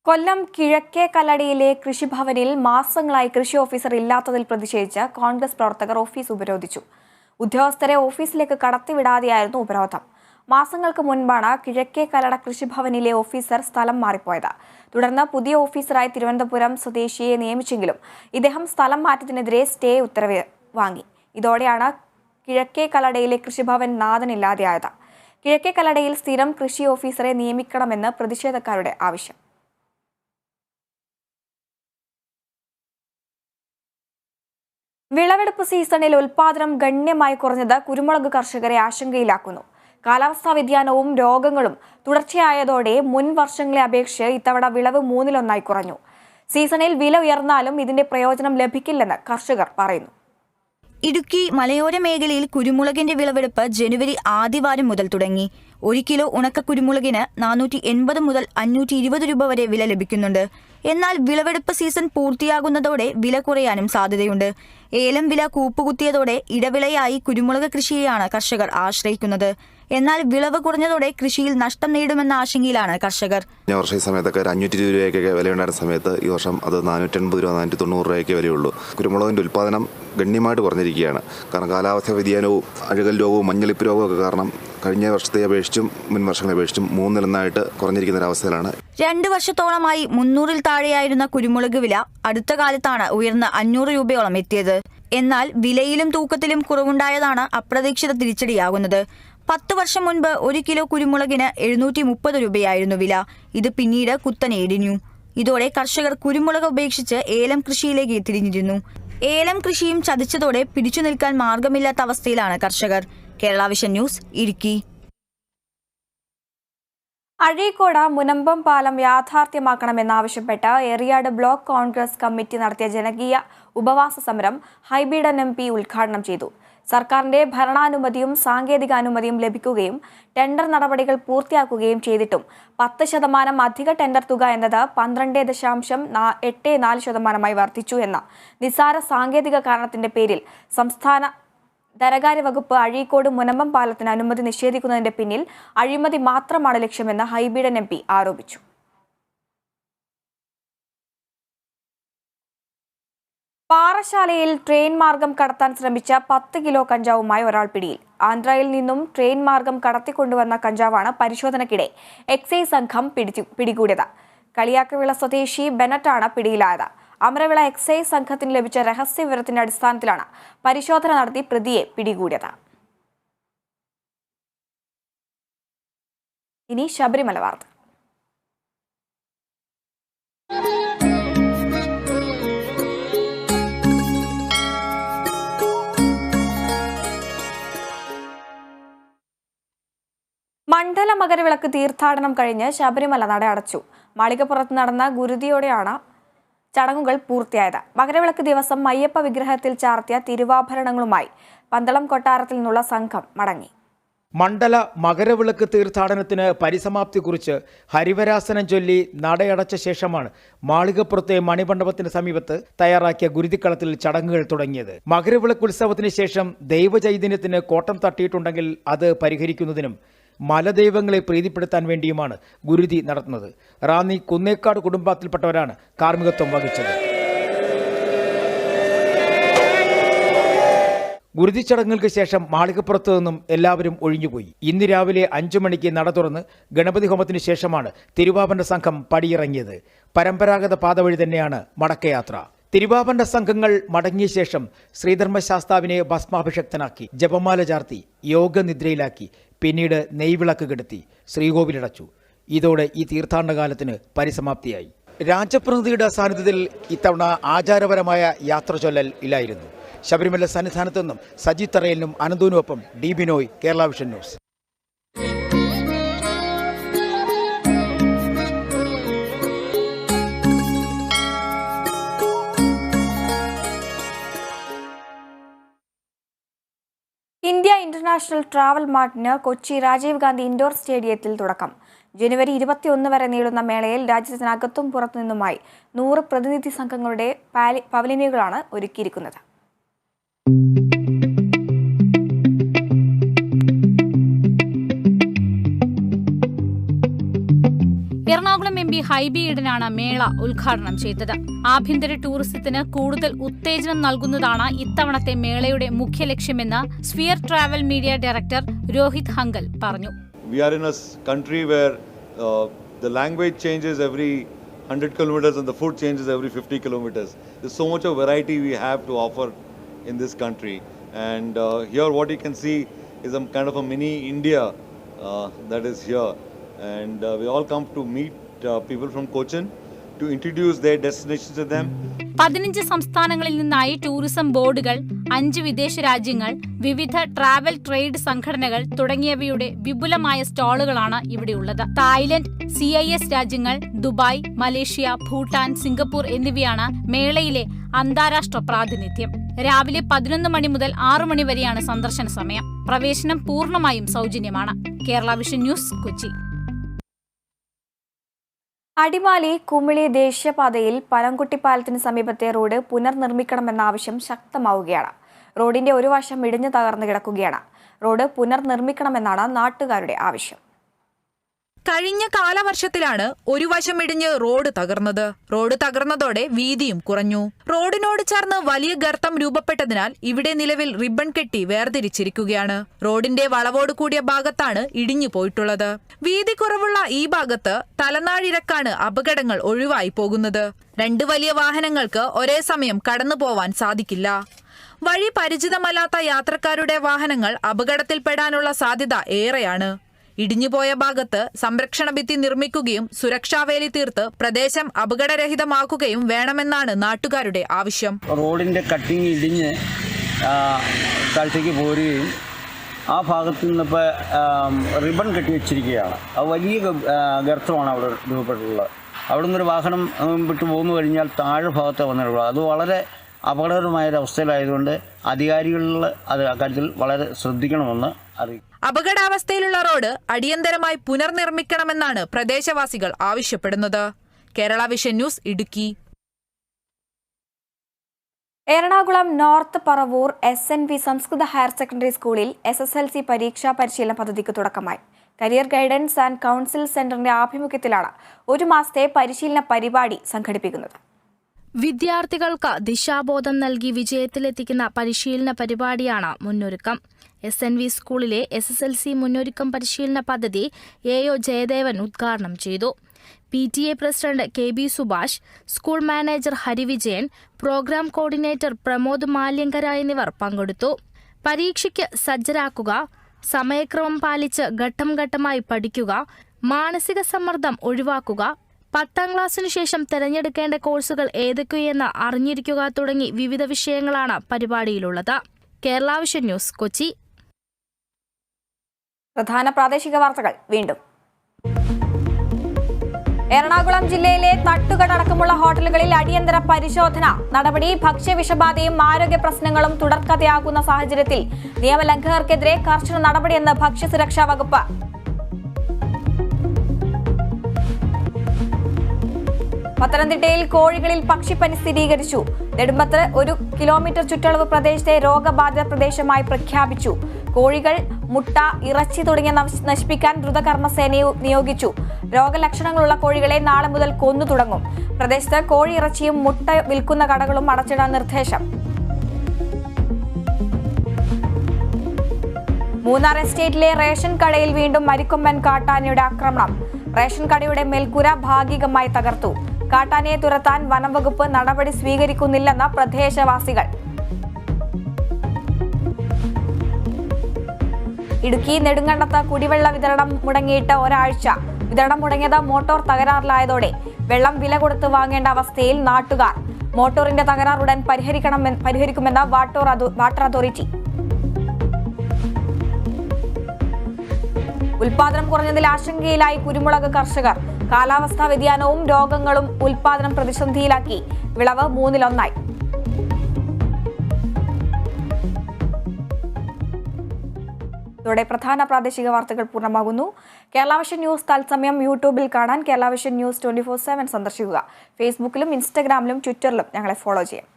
കൊല്ലം കിഴക്കേ കല്ലടിയിലെ കൃഷിഭവനിൽ മാസങ്ങളായി കൃഷി ഓഫീസർ ഇല്ലാത്തതിൽ പ്രതിഷേധിച്ച് കോൺഗ്രസ് പ്രവർത്തകർ ഓഫീസ് ഉപരോധിച്ചു. ഉദ്യോഗസ്ഥരെ ഓഫീസിലേക്ക് കടത്തിവിടാതെയായിരുന്നു ഉപരോധം. മാസങ്ങൾക്ക് മുൻപാണ് കിഴക്കേ കല്ലട കൃഷിഭവനിലെ ഓഫീസർ സ്ഥലം മാറിപ്പോയത്. തുടർന്ന് പുതിയ ഓഫീസറായി തിരുവനന്തപുരം സ്വദേശിയെ നിയമിച്ചെങ്കിലും ഇദ്ദേഹം സ്ഥലം മാറ്റത്തിനെതിരെ സ്റ്റേ ഉത്തരവ് വാങ്ങി. ഇതോടെയാണ് കിഴക്കേ കല്ലടയിലെ കൃഷിഭവൻ നാഥനില്ലാതെയായത്. കിഴക്കേ കല്ലടയിൽ സ്ഥിരം കൃഷി ഓഫീസറെ നിയമിക്കണമെന്ന് പ്രതിഷേധക്കാരുടെ ആവശ്യം. വിളവെടുപ്പ് സീസണിൽ ഉൽപാദനം ഗണ്യമായി കുറഞ്ഞത് കുരുമുളക് കർഷകരെ ആശങ്കയിലാക്കുന്നു. കാലാവസ്ഥാ വ്യതിയാനവും രോഗങ്ങളും തുടർച്ചയായതോടെ മുൻ വർഷങ്ങളെ അപേക്ഷിച്ച് ഇത്തവണ വിളവ് 1/3 കുറഞ്ഞു. സീസണിൽ വില ഉയർന്നാലും ഇതിന്റെ പ്രയോജനം ലഭിക്കില്ലെന്ന് കർഷകർ പറയുന്നു. ഇടുക്കി മലയോര മേഖലയിൽ കുരുമുളകിന്റെ വിളവെടുപ്പ് ജനുവരി ആദ്യവാരം മുതൽ തുടങ്ങി. 1 കിലോ ഉണക്ക കുരുമുളകിന് 480 മുതൽ 520 രൂപ വരെ വില ലഭിക്കുന്നുണ്ട്. എന്നാൽ വിളവെടുപ്പ് സീസൺ പൂർത്തിയാകുന്നതോടെ വില കുറയാനും സാധ്യതയുണ്ട്. ഏലം വില കൂപ്പുകുത്തിയതോടെ ഇടവിളയായി കുരുമുളക് കൃഷിയെയാണ് കർഷകർ ആശ്രയിക്കുന്നത്. എന്നാൽ വിളവ് കുറഞ്ഞതോടെ കൃഷിയിൽ നഷ്ടം നേടുമെന്ന ആശങ്കയിലാണ് കർഷകർ. വർഷ ഈ സമയത്തൊക്കെ 520 രൂപയൊക്കെ വിലയുണ്ടായിരുന്ന സമയത്ത് ഈ വർഷം അത് 480 രൂപ 490 രൂപയൊക്കെ വിലയുള്ളൂ. കുരുമുളകിന്റെ ഉൽപ്പാദനം ഗണ്യമായിട്ട് കുറഞ്ഞിരിക്കുകയാണ്. കാരണം കാലാവസ്ഥാ വ്യതിയാനവും അഴുകൽ രോഗവും മഞ്ഞളിപ്പ് രോഗവും ഒക്കെ കാരണം കഴിഞ്ഞ വർഷത്തെ അപേക്ഷിച്ചും മുൻ വർഷങ്ങളെ അപേക്ഷിച്ചും 3 കുറഞ്ഞിരിക്കുന്ന ഒരവസ്ഥയിലാണ്. 2 വർഷത്തോളമായി 300-ൽ താഴെയായിരുന്ന കുരുമുളക് വില അടുത്ത കാലത്താണ് ഉയർന്ന് 500 രൂപയോളം എത്തിയത്. എന്നാൽ വിലയിലും തൂക്കത്തിലും കുറവുണ്ടായതാണ് അപ്രതീക്ഷിത തിരിച്ചടിയാകുന്നത്. 10 വർഷം മുൻപ് 1 കിലോ കുരുമുളകിന് 730 രൂപയായിരുന്നു വില. ഇത് പിന്നീട് കുത്തനെ ഇടിഞ്ഞു. ഇതോടെ കർഷകർ കുരുമുളക് ഉപേക്ഷിച്ച് ഏലം കൃഷിയിലേക്ക് തിരിഞ്ഞിരുന്നു. ഏലം കൃഷിയും ചതിച്ചതോടെ പിടിച്ചു നിൽക്കാൻ മാർഗമില്ലാത്ത അവസ്ഥയിലാണ് കർഷകർ. Kerala vision news, Idukki. അഴീക്കോട് മുനമ്പം പാലം യാഥാർത്ഥ്യമാക്കണമെന്നാവശ്യപ്പെട്ട് എറിയാട് ബ്ലോക്ക് കോൺഗ്രസ് കമ്മിറ്റി നടത്തിയ ജനകീയ ഉപവാസ സമരം ഹൈബീഡൻ MP ഉദ്ഘാടനം ചെയ്തു. സർക്കാരിന്റെ ഭരണാനുമതിയും സാങ്കേതിക അനുമതിയും ലഭിക്കുകയും ടെൻഡർ നടപടികൾ പൂർത്തിയാക്കുകയും ചെയ്തിട്ടും 10% അധിക ടെൻഡർ തുക എന്നത് 12.84% വർദ്ധിച്ചു എന്ന നിസ്സാര സാങ്കേതിക കാരണത്തിന്റെ പേരിൽ സംസ്ഥാന ധനകാര്യ വകുപ്പ് അഴീക്കോട് മുനമ്പം പാലത്തിന് അനുമതി നിഷേധിക്കുന്നതിന്റെ പിന്നിൽ അഴിമതി മാത്രമാണ് ലക്ഷ്യമെന്ന് ഹൈബീഡൻ MP ആരോപിച്ചു. പാറശാലയിൽ ട്രെയിൻ മാർഗം കടത്താൻ ശ്രമിച്ച 10 കിലോ കഞ്ചാവുമായി ഒരാൾ പിടിയിൽ. ആന്ധ്രയിൽ നിന്നും ട്രെയിൻ മാർഗം കടത്തിക്കൊണ്ടുവന്ന കഞ്ചാവാണ് പരിശോധനയ്ക്കിടെ എക്സൈസ് സംഘം പിടികൂടിയത്. കളിയാക്കവിള സ്വദേശി ബെനറ്റാണ് പിടിയിലായത്. അമരവിള എക്സൈസ് സംഘത്തിന് ലഭിച്ച രഹസ്യ വിവരത്തിന്റെ അടിസ്ഥാനത്തിലാണ് പരിശോധന നടത്തി പ്രതിയെ പിടികൂടിയത്. ഇനി ശബരിമല വാർത്ത. മണ്ഡല മകരവിളക്ക് തീർത്ഥാടനം കഴിഞ്ഞ് ശബരിമല നട അടച്ചു. മാളികപ്പുറത്ത് നടന്ന ഗുരുതിയോടെയാണ് ചടങ്ങുകൾ പൂർത്തിയായത്. മകരവിളക്ക് ദിവസം അയ്യപ്പ വിഗ്രഹത്തിൽ ചാർത്തിയ തിരുവാഭരണങ്ങളുമായി പന്തളം കൊട്ടാരത്തിൽ നിന്നുള്ള സംഘം മടങ്ങി. മണ്ഡല മകരവിളക്ക് തീർത്ഥാടനത്തിന് പരിസമാപ്തി കുറിച്ച് ഹരിവരാസനം ചൊല്ലി നടയടച്ച ശേഷമാണ് മാളികപ്പുറത്തെ മണിമണ്ഡപത്തിന് സമീപത്ത് തയ്യാറാക്കിയ ഗുരുതിക്കളത്തിൽ ചടങ്ങുകൾ തുടങ്ങിയത്. മകരവിളക്ക് ഉത്സവത്തിന് ശേഷം ദൈവചൈതന്യത്തിന് കോട്ടം തട്ടിയിട്ടുണ്ടെങ്കിൽ അത് പരിഹരിക്കുന്നതിനും മലദൈവങ്ങളെ പ്രീതിപ്പെടുത്താൻ വേണ്ടിയുമാണ് ഗുരുതി നടത്തുന്നത്. റാന്നി കുന്നേക്കാട് കുടുംബത്തിൽപ്പെട്ടവരാണ് കാർമ്മികത്വം വഹിച്ചത്. ഗുരുതി ചടങ്ങുകൾക്ക് ശേഷം മാളികപ്പുറത്തു നിന്നും എല്ലാവരും ഒഴിഞ്ഞുപോയി. ഇന്ന് രാവിലെ 5 മണിക്ക് നട തുറന്ന് ഗണപതി ഹോമത്തിന് ശേഷമാണ് തിരുവാഭരണ സംഘം പടിയിറങ്ങിയത്. പരമ്പരാഗത പാത വഴി തന്നെയാണ് മടക്കയാത്ര. തിരുവാഭരണ സംഘങ്ങൾ മടങ്ങിയ ശേഷം ശ്രീധർമ്മശാസ്താവിനെ ഭസ്മാഭിഷക്തനാക്കി ജപമാല ചാർത്തി യോഗനിദ്രയിലാക്കി പിന്നീട് നെയ്വിളക്ക് കെടുത്തി ശ്രീകോവിലടച്ചു. ഇതോടെ ഈ തീർത്ഥാടനകാലത്തിന് പരിസമാപ്തിയായി. രാജപ്രതിനിധിയുടെ സാന്നിധ്യത്തിൽ ഇത്തവണ ആചാരപരമായ യാത്ര ചൊല്ലൽ ഇല്ലായിരുന്നു. ശബരിമല സന്നിധാനത്തു നിന്നും സജിത് തറയലിനും അനന്തൂനുമൊപ്പം D Binoy, Kerala vision news. India international travel മാർട്ടിന് കൊച്ചി രാജീവ് ഗാന്ധി ഇൻഡോർ സ്റ്റേഡിയത്തിൽ തുടക്കം. ജനുവരി 21 വരെ നീളുന്ന മേളയിൽ രാജ്യത്തിനകത്തും പുറത്തുനിന്നുമായി 100 പ്രതിനിധി സംഘങ്ങളുടെ പവലിയനുകളാണ് ഒരുക്കിയിരിക്കുന്നത്. എറണാകുളം MP MP ഹൈബി ഈഡനാണ് മേള ഉദ്ഘാടനം ചെയ്തത്. ആഭ്യന്തര ടൂറിസത്തിന് കൂടുതൽ ഉത്തേജനം നൽകുന്നതാണ് ഇത്തവണത്തെ മേളയുടെ മുഖ്യ ലക്ഷ്യമെന്ന് sphere travel media director Rohit Hangal പറഞ്ഞു. We are in a country where the language changes every 100 kilometers and the food changes every 50 kilometers. There's so much of variety we have to offer in this country, and here what you can see is a kind of a mini India that is here, and we all come to meet people from Cochin to introduce their destinations to them. 15 സംസ്ഥാനങ്ങളിൽ നിന്നായി tourism ബോർഡുകൾ, 5 വിദേശ രാജ്യങ്ങൾ, വിവിധ travel trade സംഘടനകൾ തുടങ്ങിയവയുടെ വിപുലമായ സ്റ്റാളുകളാണ് ഇവിടെയുള്ളത്. തായ്ലൻഡ്, CIS രാജ്യങ്ങൾ, ദുബായ്, മലേഷ്യ, ഭൂട്ടാൻ, സിംഗപ്പൂർ എന്നിവയാണ് മേളയിലെ അന്താരാഷ്ട്ര പ്രാതിനിധ്യം. രാവിലെ 11 മണി മുതൽ 6 മണി വരെയാണ് സന്ദർശന സമയം. പ്രവേശനം പൂർണ്ണമായും സൗജന്യമാണ്. Kerala vision news, Kochi. അടിമാലി കുമിളി ദേശീയപാതയിൽ പനംകുട്ടി പാലത്തിന് സമീപത്തെ റോഡ് പുനർനിർമ്മിക്കണമെന്ന ആവശ്യം ശക്തമാവുകയാണ്. റോഡിന്റെ ഒരു വശം ഇടിഞ്ഞു തകർന്നു കിടക്കുകയാണ്. റോഡ് പുനർനിർമ്മിക്കണമെന്നാണ് നാട്ടുകാരുടെ ആവശ്യം. കഴിഞ്ഞ കാലവർഷത്തിലാണ് ഒരു വശം ഇടിഞ്ഞ് റോഡ് തകർന്നത്. റോഡ് തകർന്നതോടെ വീതിയും കുറഞ്ഞു. റോഡിനോട് ചേർന്ന് വലിയ ഗർത്തം രൂപപ്പെട്ടതിനാൽ ഇവിടെ നിലവിൽ റിബൺ കെട്ടി വേർതിരിച്ചിരിക്കുകയാണ്. റോഡിന്റെ വളവോട് കൂടിയ ഭാഗത്താണ് ഇടിഞ്ഞു പോയിട്ടുള്ളത്. വീതി കുറവുള്ള ഈ ഭാഗത്ത് തലനാഴിരക്കാണ് അപകടങ്ങൾ ഒഴിവായി പോകുന്നത്. 2 വലിയ വാഹനങ്ങൾക്ക് ഒരേ സമയം കടന്നു പോവാൻ സാധിക്കില്ല. വഴി പരിചിതമല്ലാത്ത യാത്രക്കാരുടെ വാഹനങ്ങൾ അപകടത്തിൽപ്പെടാനുള്ള സാധ്യത ഏറെയാണ്. ഇടിഞ്ഞുപോയ ഭാഗത്ത് സംരക്ഷണ ഭിത്തി നിർമ്മിക്കുകയും സുരക്ഷാവേലി തീർത്ത് പ്രദേശം അപകടരഹിതമാക്കുകയും വേണമെന്നാണ് നാട്ടുകാരുടെ ആവശ്യം. റോഡിന്റെ കട്ടിങ് ഇടിഞ്ഞ് താഴത്തേക്ക് പോരുകയും ആ ഭാഗത്ത് നിന്നിപ്പോൾ റിബൺ കെട്ടി വെച്ചിരിക്കുകയാണ്. അത് വലിയ ഗർത്തമാണ് അവിടെ രൂപപ്പെട്ടിട്ടുള്ളത്. അവിടെ നിന്നൊരു വാഹനം വിട്ടു പോന്നു കഴിഞ്ഞാൽ താഴെ ഭാഗത്ത് വന്നിട്ടുള്ളത്. അത് വളരെ അപകടകരമായൊരവസ്ഥയിലായതുകൊണ്ട് അധികാരികളിൽ അത് അക്കാര്യത്തിൽ വളരെ ശ്രദ്ധിക്കണമെന്ന് അറിയിക്കും. അപകടാവസ്ഥയിലുള്ള റോഡ് അടിയന്തരമായി പുനർനിർമ്മിക്കണമെന്നാണ് പ്രദേശവാസികൾ ആവശ്യപ്പെടുന്നത്. Kerala vision news, Idukki. Ernakulam north Paravur SNV സംസ്കൃത ഹയർ സെക്കൻഡറി സ്കൂളിൽ SSLC പരീക്ഷാ പരിശീലന പദ്ധതിക്ക് തുടക്കമായി. കരിയർ ഗൈഡൻസ് ആൻഡ് കൗൺസിൽ സെന്ററിന്റെ ആഭിമുഖ്യത്തിലാണ് 1 മാസത്തെ പരിശീലന പരിപാടി സംഘടിപ്പിക്കുന്നത്. വിദ്യാർത്ഥികൾക്ക് ദിശാബോധം നൽകി വിജയത്തിലെത്തിക്കുന്ന പരിശീലന പരിപാടിയാണ് മുന്നൊരുക്കം. SNV സ്കൂളിലെ SSLC മുന്നൊരുക്കം പരിശീലന പദ്ധതി AO ജയദേവൻ ഉദ്ഘാടനം ചെയ്തു. PTA president KB Subhash, school manager Harivijayan, programme coordinator Pramod Malyankara എന്നിവർ പങ്കെടുത്തു. പരീക്ഷയ്ക്ക് സജ്ജരാക്കുക, സമയക്രമം പാലിച്ച് ഘട്ടം ഘട്ടമായി പഠിക്കുക, മാനസിക സമ്മർദ്ദം ഒഴിവാക്കുക, 10ാം ക്ലാസ്സിനു ശേഷം തിരഞ്ഞെടുക്കേണ്ട കോഴ്സുകൾ ഏതൊക്കെയെന്ന് അറിഞ്ഞിരിക്കുക തുടങ്ങി വിവിധ വിഷയങ്ങളാണ് പരിപാടിയിലുള്ളത്. Kerala vision news, Kochi. പ്രധാന പ്രാദേശിക വാർത്തകൾ വീണ്ടും. എറണാകുളം ജില്ലയിലെ തട്ടുകട അടക്കമുള്ള ഹോട്ടലുകളിൽ അടിയന്തര പരിശോധന നടപടി. ഭക്ഷ്യവിഷബാധയും ആരോഗ്യ പ്രശ്നങ്ങളും തുടർക്കഥയാകുന്ന സാഹചര്യത്തിൽ നിയമലംഘകർക്കെതിരെ കർശന നടപടിയെന്ന് ഭക്ഷ്യസുരക്ഷാ വകുപ്പ്. പത്തനംതിട്ടയിൽ കോഴികളിൽ പക്ഷിപ്പനി സ്ഥിരീകരിച്ചു. നെടുമ്പത്ത് 1 കിലോമീറ്റർ ചുറ്റളവ് പ്രദേശത്തെ രോഗബാധിത പ്രദേശമായി പ്രഖ്യാപിച്ചു. കോഴികൾ, മുട്ട, ഇറച്ചി തുടങ്ങിയ നശിപ്പിക്കാൻ ദ്രുതകർമ്മസേനയെ നിയോഗിച്ചു. രോഗലക്ഷണങ്ങളുള്ള കോഴികളെ നാളെ മുതൽ കൊന്നു തുടങ്ങും. പ്രദേശത്ത് കോഴി ഇറച്ചിയും മുട്ട വിൽക്കുന്ന കടകളും അടച്ചിടാൻ നിർദ്ദേശം. മൂന്നാർ എസ്റ്റേറ്റിലെ റേഷൻ കടയിൽ വീണ്ടും മരിക്കൊമ്പൻ കാട്ടാനയുടെ ആക്രമണം. റേഷൻ കടയുടെ മേൽക്കൂര ഭാഗികമായി തകർത്തു. കാട്ടാനയെ തുരത്താൻ വനംവകുപ്പ് നടപടി സ്വീകരിക്കുന്നില്ലെന്ന് പ്രദേശവാസികൾ. ഇടുക്കി നെടുങ്കണ്ടത്ത് കുടിവെള്ള വിതരണം മുടങ്ങിയിട്ട് ഒരാഴ്ച. വിതരണം മുടങ്ങിയത് മോട്ടോർ തകരാറിലായതോടെ വെള്ളം വില കൊടുത്ത് വാങ്ങേണ്ട അവസ്ഥയിൽ നാട്ടുകാർ. മോട്ടോറിന്റെ തകരാർ ഉടൻ പരിഹരിക്കുമെന്ന് വാട്ടർ അതോറിറ്റി. ഉൽപാദനം കുറഞ്ഞതിൽ ആശങ്കയിലായി കുരുമുളക് കർഷകർ. കാലാവസ്ഥാ വ്യതിയാനവും രോഗങ്ങളും ഉൽപാദനം പ്രതിസന്ധിയിലാക്കി. വിളവ് 1/3. ഇതോടെ പ്രധാന പ്രാദേശിക വാർത്തകൾ പൂർണ്ണമാകുന്നു. കേരള വിഷൻ ന്യൂസ് തത്സമയം യൂട്യൂബിൽ കാണാൻ കേരള വിഷൻ ന്യൂസ് 24/7 സന്ദർശിക്കുക. ഫേസ്ബുക്കിലും ഇൻസ്റ്റഗ്രാമിലും ട്വിറ്ററിലും ഞങ്ങളെ ഫോളോ ചെയ്യാം.